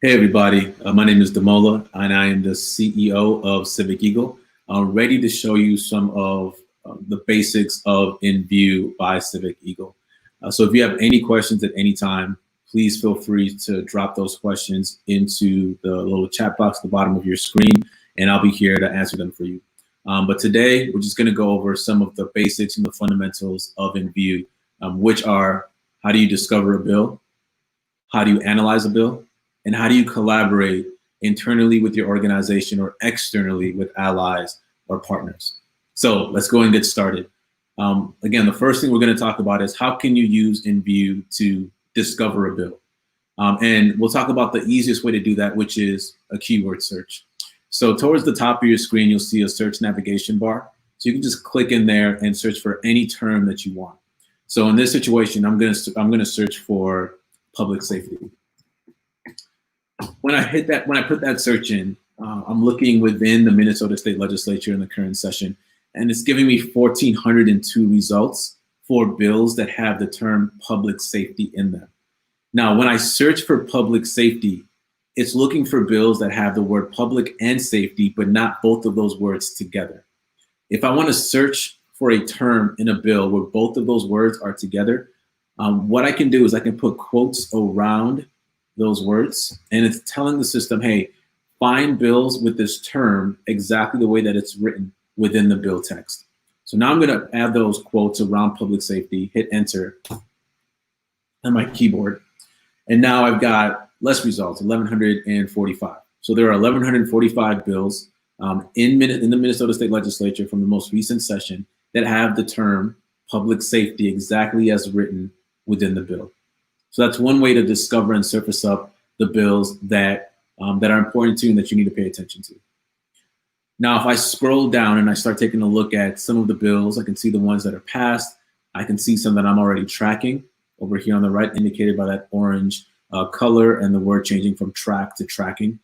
Hey everybody, my name is Damola and I am the CEO of Civic Eagle. I'm ready to show you some of the basics of Enview by Civic Eagle. So if you have any questions at any time, please feel free to drop those questions into the little chat box at the bottom of your screen and I'll be here to answer them for you. But today we're just going to go over some of the basics and the fundamentals of Enview, which are: how do you discover a bill? How do you analyze a bill? And how do you collaborate internally with your organization or externally with allies or partners? So let's go and get started. Again, the first thing we're going to talk about is how can you use Enview to discover a bill? And we'll talk about the easiest way to do that, which is a keyword search. So towards the top of your screen, you'll see a search navigation bar. So you can just click in there and search for any term that you want. So in this situation, I'm going to search for public safety. When I put that search in, I'm looking within the Minnesota State Legislature in the current session, and it's giving me 1,402 results for bills that have the term public safety in them. Now, when I search for public safety, it's looking for bills that have the word public and safety, but not both of those words together. If I want to search for a term in a bill where both of those words are together, what I can do is I can put quotes around those words, and it's telling the system, hey, find bills with this term exactly the way that it's written within the bill text. So now I'm going to add those quotes around public safety, hit enter on my keyboard, and now I've got less results, 1,145. So there are 1,145 bills in the Minnesota State Legislature from the most recent session that have the term public safety exactly as written within the bill. So that's one way to discover and surface up the bills that are important to you and that you need to pay attention to. Now, if I scroll down and I start taking a look at some of the bills, I can see the ones that are passed. I can see some that I'm already tracking over here on the right, indicated by that orange color and the word changing from track to tracking.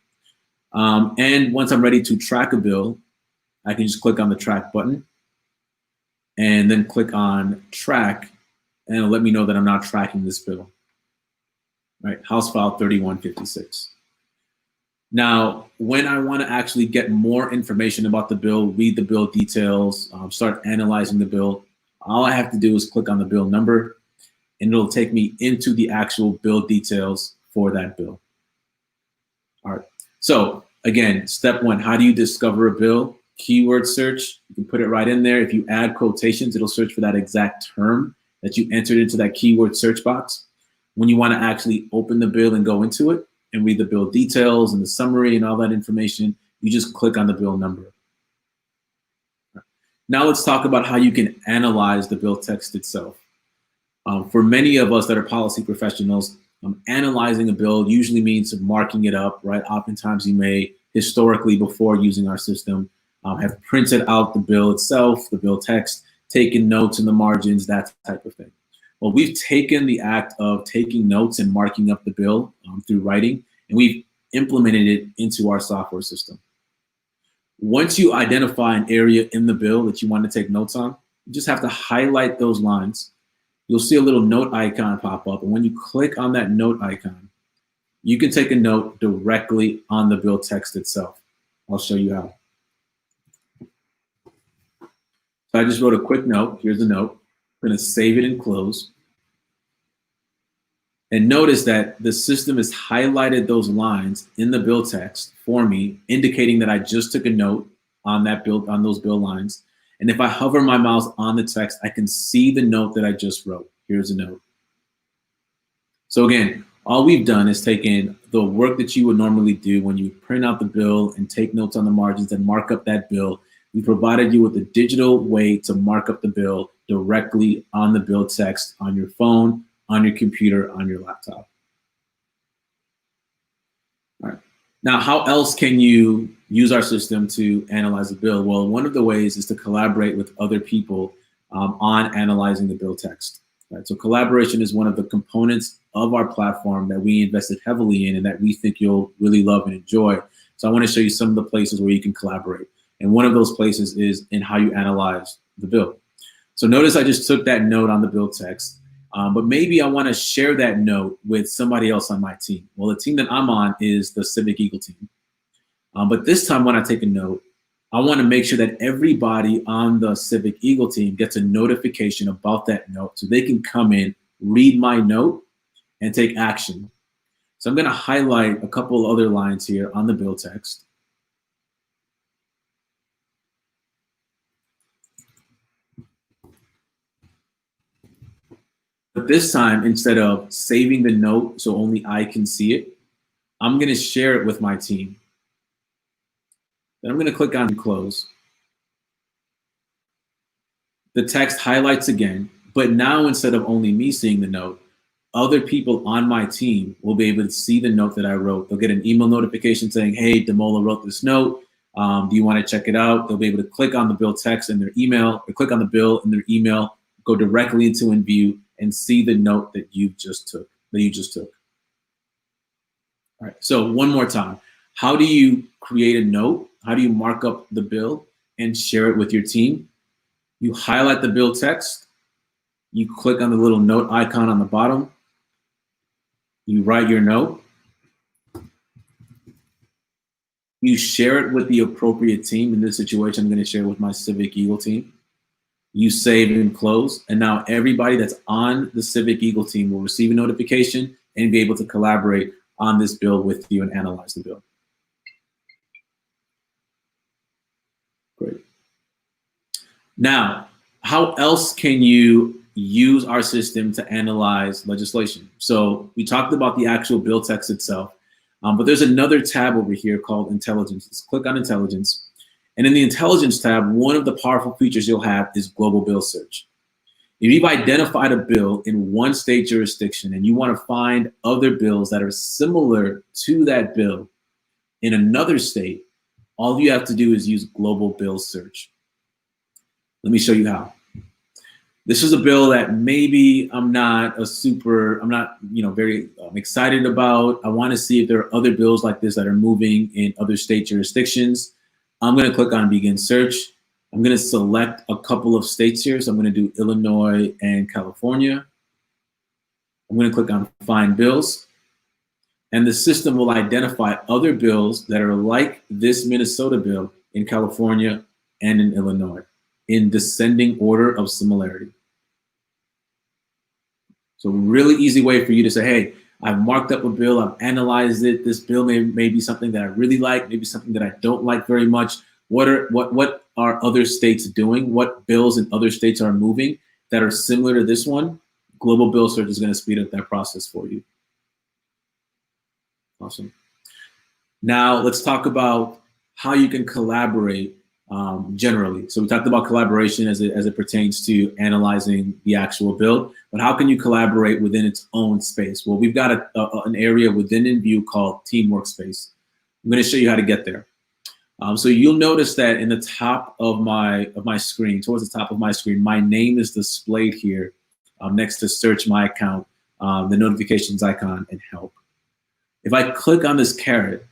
And once I'm ready to track a bill, I can just click on the track button and then click on track, and it'll let me know that I'm not tracking this bill. Right, House File 3156. Now, when I want to actually get more information about the bill, read the bill details, start analyzing the bill, all I have to do is click on the bill number, and it'll take me into the actual bill details for that bill. All right, so again, step one, how do you discover a bill? Keyword search, you can put it right in there. If you add quotations, it'll search for that exact term that you entered into that keyword search box. When you want to actually open the bill and go into it and read the bill details and the summary and all that information, you just click on the bill number. Now let's talk about how you can analyze the bill text itself. For many of us that are policy professionals, analyzing a bill usually means marking it up, right? Oftentimes you may, historically before using our system, have printed out the bill itself, the bill text, taken notes in the margins, that type of thing. Well, we've taken the act of taking notes and marking up the bill through writing, and we've implemented it into our software system. Once you identify an area in the bill that you want to take notes on, you just have to highlight those lines. You'll see a little note icon pop up, and when you click on that note icon, you can take a note directly on the bill text itself. I'll show you how. So I just wrote a quick note. Here's the note. I'm going to save it and close. And notice that the system has highlighted those lines in the bill text for me, indicating that I just took a note on those bill lines. And if I hover my mouse on the text, I can see the note that I just wrote. Here's a note. So again, all we've done is taken the work that you would normally do when you print out the bill and take notes on the margins and mark up that bill. We provided you with a digital way to mark up the bill directly on the bill text on your phone, on your computer, on your laptop. All right. Now, how else can you use our system to analyze a bill? Well, one of the ways is to collaborate with other people on analyzing the bill text. Right? So collaboration is one of the components of our platform that we invested heavily in and that we think you'll really love and enjoy. So I want to show you some of the places where you can collaborate. And one of those places is in how you analyze the bill. So notice I just took that note on the bill text But maybe I want to share that note with somebody else on my team. Well, the team that I'm on is the Civic Eagle team. But this time when I take a note, I want to make sure that everybody on the Civic Eagle team gets a notification about that note so they can come in, read my note, and take action. So I'm going to highlight a couple other lines here on the bill text. But this time, instead of saving the note so only I can see it, I'm going to share it with my team. Then I'm going to click on close. The text highlights again, but now instead of only me seeing the note, other people on my team will be able to see the note that I wrote. They'll get an email notification saying, hey, Damola wrote this note. Do you want to check it out? They'll be able to click on the bill text in their email, or click on the bill in their email, go directly into Enview and see the note that you just took. All right, so one more time. How do you create a note? How do you mark up the bill and share it with your team? You highlight the bill text. You click on the little note icon on the bottom. You write your note. You share it with the appropriate team. In this situation, I'm going to share it with my Civic Eagle team. You save and close. And now everybody that's on the Civic Eagle team will receive a notification and be able to collaborate on this bill with you and analyze the bill. Great. Now, how else can you use our system to analyze legislation? So we talked about the actual bill text itself, but there's another tab over here called Intelligence. Let's click on Intelligence. And in the Intelligence tab, one of the powerful features you'll have is Global Bill Search. If you've identified a bill in one state jurisdiction and you want to find other bills that are similar to that bill in another state, all you have to do is use Global Bill Search. Let me show you how. This is a bill that maybe I'm not very excited about. I want to see if there are other bills like this that are moving in other state jurisdictions. I'm going to click on Begin Search. I'm going to select a couple of states here. So I'm going to do Illinois and California. I'm going to click on Find Bills. And the system will identify other bills that are like this Minnesota bill in California and in Illinois in descending order of similarity. So really easy way for you to say, hey, I've marked up a bill, I've analyzed it. This bill may be something that I really like, maybe something that I don't like very much. What are other states doing? What bills in other states are moving that are similar to this one? Global Bill Search is going to speed up that process for you. Awesome. Now let's talk about how you can collaborate generally. So we talked about collaboration as it pertains to analyzing the actual bill, but how can you collaborate within its own space? Well, we've got an area within Enview called Team Workspace. I'm going to show you how to get there. So you'll notice that in the top of my screen, towards the top of my screen, my name is displayed here next to Search My Account, the notifications icon, and Help. If I click on this caret,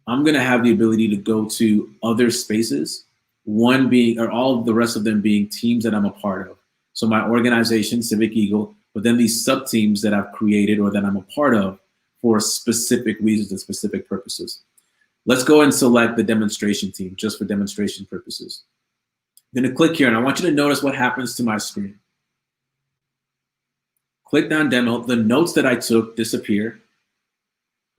I'm going to have the ability to go to other spaces, one being, or all of the rest of them being teams that I'm a part of. So my organization, Civic Eagle, but then these sub-teams that I've created or that I'm a part of for specific reasons and specific purposes. Let's go and select the demonstration team just for demonstration purposes. I'm going to click here and I want you to notice what happens to my screen. Click on demo, the notes that I took disappear.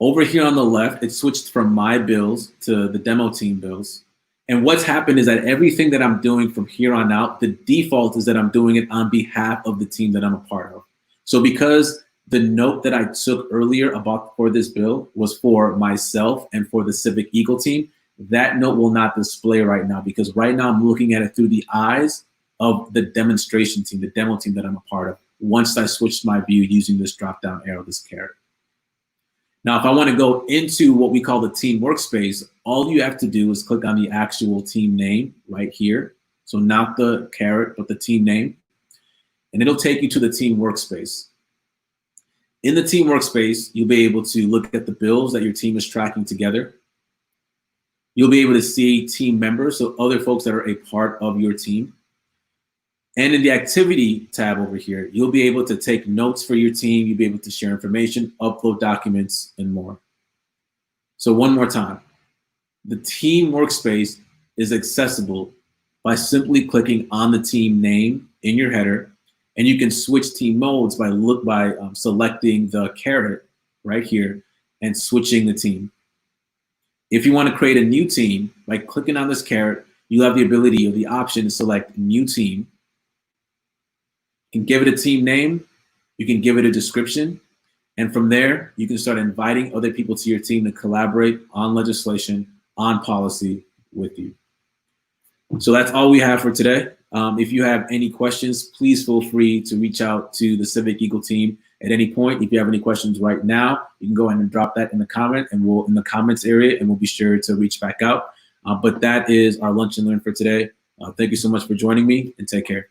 Over here on the left, it switched from my bills to the demo team bills. And what's happened is that everything that I'm doing from here on out, the default is that I'm doing it on behalf of the team that I'm a part of. So because the note that I took earlier for this bill was for myself and for the Civic Eagle team, that note will not display right now because right now I'm looking at it through the eyes of the demonstration team, the demo team that I'm a part of, once I switched my view using this drop-down arrow, this caret. Now, if I want to go into what we call the team workspace, all you have to do is click on the actual team name right here. So not the caret, but the team name. And it'll take you to the team workspace. In the team workspace, you'll be able to look at the bills that your team is tracking together. You'll be able to see team members, so other folks that are a part of your team. And in the activity tab over here, you'll be able to take notes for your team. You'll be able to share information, upload documents, and more. So one more time, the team workspace is accessible by simply clicking on the team name in your header, and you can switch team modes by selecting the caret right here and switching the team. If you want to create a new team, by clicking on this caret, you have the ability or the option to select new team. You can give it a team name, you can give it a description, and from there, you can start inviting other people to your team to collaborate on legislation, on policy with you. So that's all we have for today. If you have any questions, please feel free to reach out to the Civic Eagle team at any point. If you have any questions right now, you can go ahead and drop that in the comment and in the comments area, and we'll be sure to reach back out. But that is our lunch and learn for today. Thank you so much for joining me, and take care.